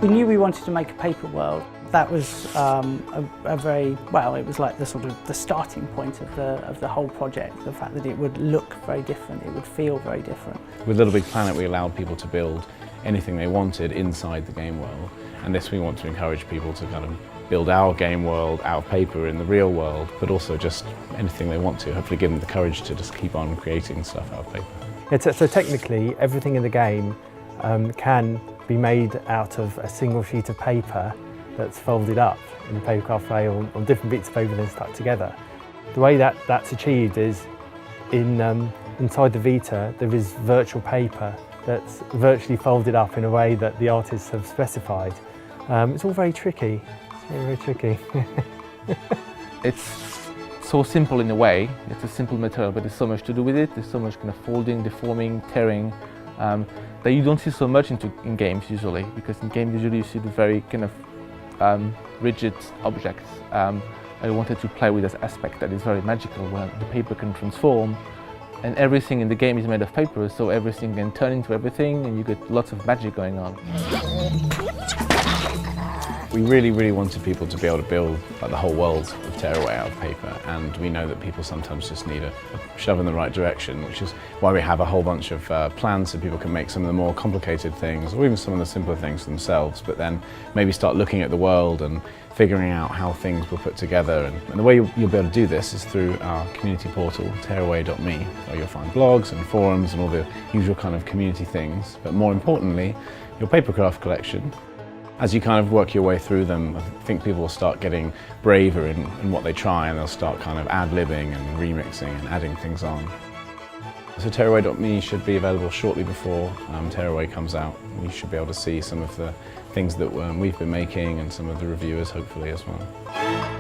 We knew we wanted to make a paper world. That was a very, well, it was like the sort of the starting point of the whole project, the fact that it would look very different, it would feel very different. With Little Big Planet we allowed people to build anything they wanted inside the game world, and this we want to encourage people to kind of build our game world out of paper in the real world, but also just anything they want to, hopefully give them the courage to just keep on creating stuff out of paper. So technically everything in the game can be made out of a single sheet of paper that's folded up in a papercraft way on different bits of paper then stuck together. The way that's achieved is inside the Vita there is virtual paper that's virtually folded up in a way that the artists have specified. It's all very tricky. It's very, very tricky. It's so simple in a way. It's a simple material, but there's so much to do with it. There's so much kind of folding, deforming, tearing that you don't see so much in games usually, because in games usually you see the very kind of rigid objects. I wanted to play with this aspect that is very magical, where the paper can transform, and everything in the game is made of paper, so everything can turn into everything, and you get lots of magic going on. We really wanted people to be able to build like the whole world of Tearaway out of paper, and we know that people sometimes just need a shove in the right direction, which is why we have a whole bunch of plans so people can make some of the more complicated things, or even some of the simpler things themselves, but then maybe start looking at the world and figuring out how things were put together. And the way you'll be able to do this is through our community portal, tearaway.me, where you'll find blogs and forums and all the usual kind of community things, but more importantly, your papercraft collection. As you kind of work your way through them, I think people will start getting braver in what they try, and they'll start kind of ad-libbing and remixing and adding things on. So Tearaway.me should be available shortly before Tearaway comes out. You should be able to see some of the things that we've been making and some of the reviewers hopefully as well.